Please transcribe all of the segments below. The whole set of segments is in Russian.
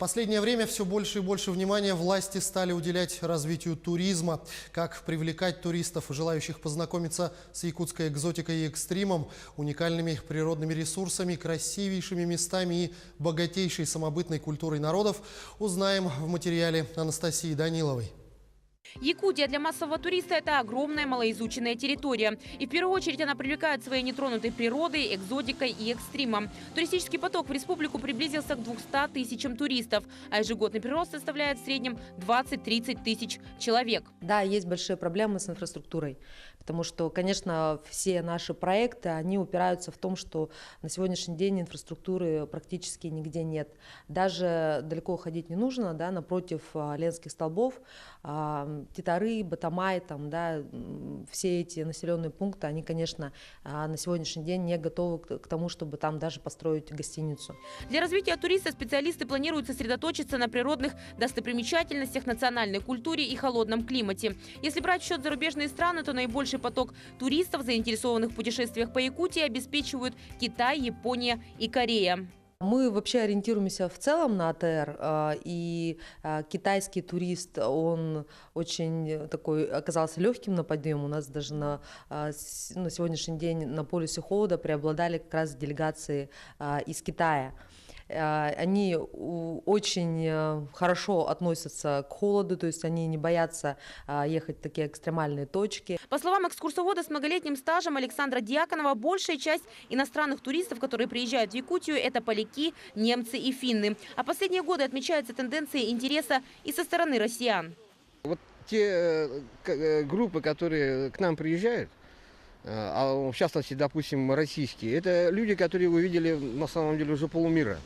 Последнее время все больше и больше внимания власти стали уделять развитию туризма. Как привлекать туристов, желающих познакомиться с якутской экзотикой и экстримом, уникальными природными ресурсами, красивейшими местами и богатейшей самобытной культурой народов, узнаем в материале Анастасии Даниловой. Якутия для массового туриста – это огромная малоизученная территория. И в первую очередь она привлекает своей нетронутой природой, экзотикой и экстримом. Туристический поток в республику приблизился к 200 тысячам туристов, а ежегодный прирост составляет в среднем 20-30 тысяч человек. Да, есть большие проблемы с инфраструктурой, потому что, конечно, все наши проекты, они упираются в том, что на сегодняшний день инфраструктуры практически нигде нет. Даже далеко ходить не нужно, да, напротив Ленских столбов, Титары, Батамай, там, да, все эти населенные пункты, они, конечно, на сегодняшний день не готовы к тому, чтобы там даже построить гостиницу. Для развития туриста специалисты планируют сосредоточиться на природных достопримечательностях, национальной культуре и холодном климате. Если брать в счет зарубежные страны, то наибольший поток туристов, заинтересованных в путешествиях по Якутии, обеспечивают Китай, Япония и Корея. Мы вообще ориентируемся в целом на АТР, и китайский турист, он очень такой оказался легким на подъем. У нас даже на сегодняшний день на полюсе холода преобладали как раз делегации из Китая. Они очень хорошо относятся к холоду, то есть они не боятся ехать в такие экстремальные точки. По словам экскурсовода с многолетним стажем Александра Дьяконова, большая часть иностранных туристов, которые приезжают в Якутию, это поляки, немцы и финны. А последние годы отмечается тенденция интереса и со стороны россиян. Вот те группы, которые к нам приезжают, а в частности, допустим, российские, это люди, которые увидели на самом деле уже полмира.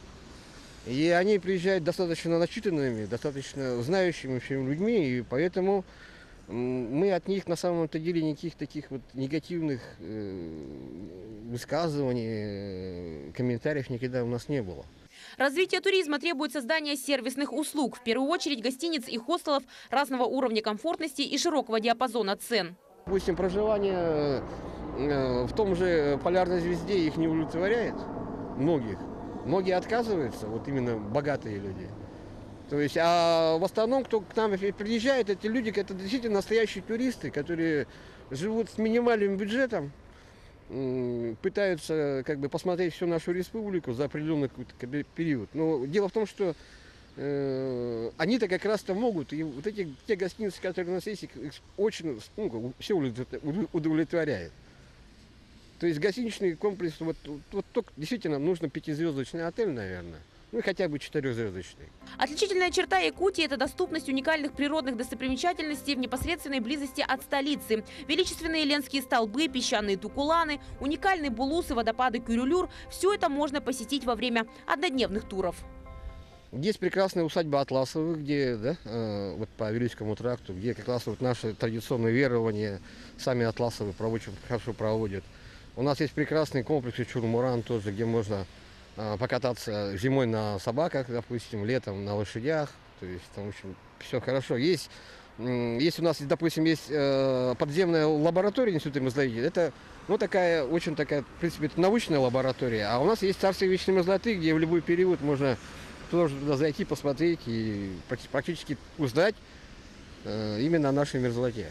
И они приезжают достаточно начитанными, достаточно знающими всеми людьми, и поэтому мы от них на самом-то деле никаких таких вот негативных высказываний, комментариев никогда у нас не было. Развитие туризма требует создания сервисных услуг, в первую очередь гостиниц и хостелов разного уровня комфортности и широкого диапазона цен. Допустим, проживание в том же Полярной звезде их не удовлетворяет, многих. Многие отказываются, вот именно богатые люди. То есть, а в основном, кто к нам приезжает, эти люди, это действительно настоящие туристы, которые живут с минимальным бюджетом, пытаются как бы посмотреть всю нашу республику за определенный период. Но дело в том, что они-то как раз-то могут, и вот те гостиницы, которые у нас есть, их очень все удовлетворяет. То есть гостиничный комплекс, вот только действительно нужно 5-звездочный отель, наверное, ну и хотя бы 4-звездочный. Отличительная черта Якутии – это доступность уникальных природных достопримечательностей в непосредственной близости от столицы. Величественные Ленские столбы, песчаные тукуланы, уникальные булусы, водопады Кюрюлюр – все это можно посетить во время однодневных туров. Есть прекрасная усадьба Атласовых, где, да, вот по Вилюйскому тракту, где как раз вот наши традиционные верования, сами Атласовы очень хорошо проводят. У нас есть прекрасный комплекс Чурмуран тоже, где можно покататься зимой на собаках, допустим, летом на лошадях. То есть там, в общем, все хорошо. Есть у нас, допустим, есть подземная лаборатория Института мерзлоты. Это такая, очень такая, в принципе, это научная лаборатория. А у нас есть царство вечной мерзлоты, где в любой период можно туда зайти, посмотреть и практически узнать именно о нашей мерзлоте.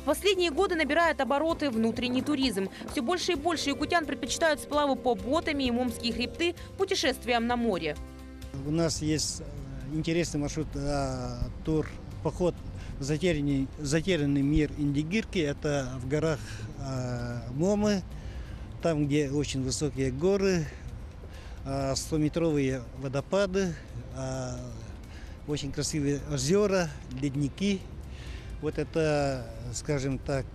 В последние годы набирает обороты внутренний туризм. Все больше и больше якутян предпочитают сплавы по ботам и Мумские хребты путешествиям на море. У нас есть интересный маршрут, тур, поход в затерянный мир Индигирки. Это в горах Момы, там, где очень высокие горы, 100-метровые водопады, очень красивые озера, ледники. Вот это, скажем так,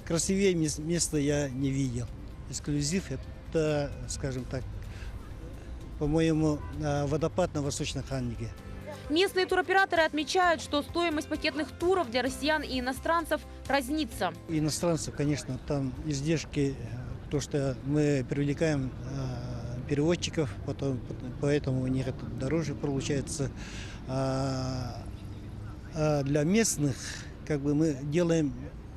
красивее места я не видел. Эксклюзив – это, скажем так, по-моему, водопад на Восточной Ханниге. Местные туроператоры отмечают, что стоимость пакетных туров для россиян и иностранцев разнится. Иностранцев, конечно, там издержки, то, что мы привлекаем переводчиков, поэтому у них это дороже получается. Для местных как бы мы делаем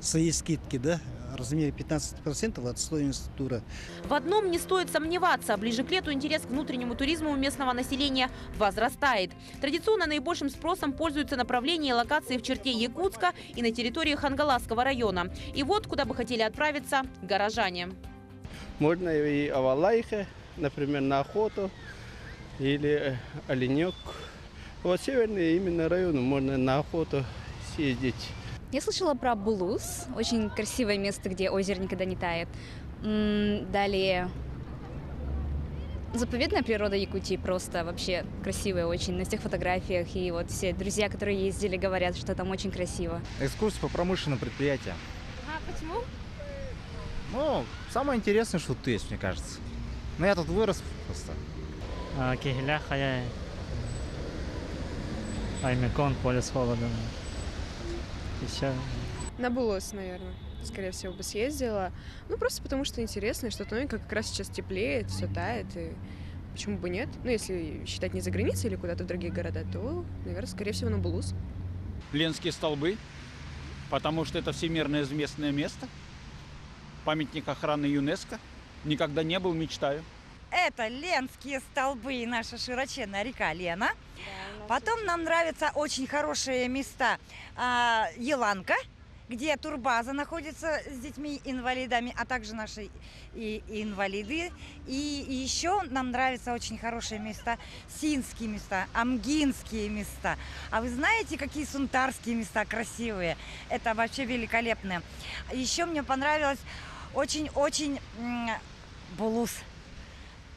свои скидки, да, в размере 15% от стоимости тура. В одном не стоит сомневаться. Ближе к лету интерес к внутреннему туризму у местного населения возрастает. Традиционно наибольшим спросом пользуются направления и локации в черте Якутска и на территории Хангаласского района. И вот куда бы хотели отправиться горожане. Можно и Авалайха, например, на охоту или оленек. Вот северные именно районы можно на охоту съездить. Я слышала про Булус, очень красивое место, где озеро никогда не тает. Далее заповедная природа Якутии просто вообще красивая очень на всех фотографиях. И вот все друзья, которые ездили, говорят, что там очень красиво. Экскурсия по промышленным предприятиям. А почему? Ну, самое интересное, что тут есть, мне кажется. Но я тут вырос просто. Кигеляхая, Аймекон, поле с холодом. И все. На Булос, наверное, скорее всего, бы съездила. Ну, просто потому что интересно, и что тоненько как раз сейчас теплеет, все тает, и почему бы нет? Ну, если считать не за границей или куда-то в другие города, то, наверное, скорее всего, на Булус. Ленские столбы, потому что это всемирно известное место. Памятник охраны ЮНЕСКО. Никогда не был, мечтаю. Это Ленские столбы и наша широченная река Лена. Потом нам нравятся очень хорошие места. Еланка, где турбаза находится с детьми-инвалидами, а также наши и инвалиды. И еще нам нравятся очень хорошие места, синские места, амгинские места. А вы знаете, какие сунтарские места красивые? Это вообще великолепно. Еще мне понравилось очень-очень Булус.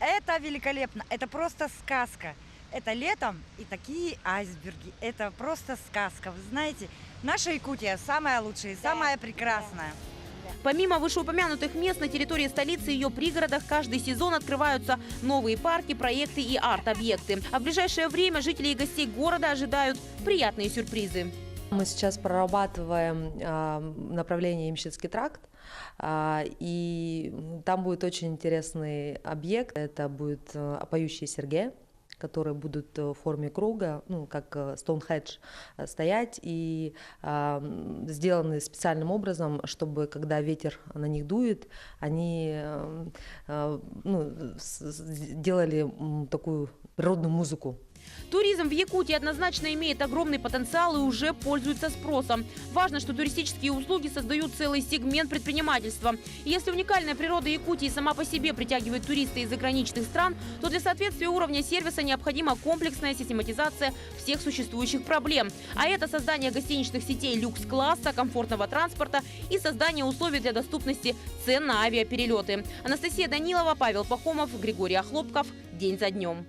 Это великолепно, это просто сказка. Это летом и такие айсберги. Это просто сказка. Вы знаете, наша Якутия самая лучшая, самая прекрасная. Помимо вышеупомянутых мест на территории столицы и ее пригородах каждый сезон открываются новые парки, проекты и арт-объекты. А в ближайшее время жителей и гостей города ожидают приятные сюрпризы. Мы сейчас прорабатываем направление Ямщицкий тракт, и там будет очень интересный объект. Это будет поющие серьги, которые будут в форме круга, ну, как Стоунхендж, стоять и сделаны специальным образом, чтобы, когда ветер на них дует, они делали такую природную музыку. Туризм в Якутии однозначно имеет огромный потенциал и уже пользуется спросом. Важно, что туристические услуги создают целый сегмент предпринимательства. И если уникальная природа Якутии сама по себе притягивает туристов из заграничных стран, то для соответствия уровня сервиса необходима комплексная систематизация всех существующих проблем. А это создание гостиничных сетей люкс-класса, комфортного транспорта и создание условий для доступности цен на авиаперелеты. Анастасия Данилова, Павел Пахомов, Григорий Охлопков. День за днем.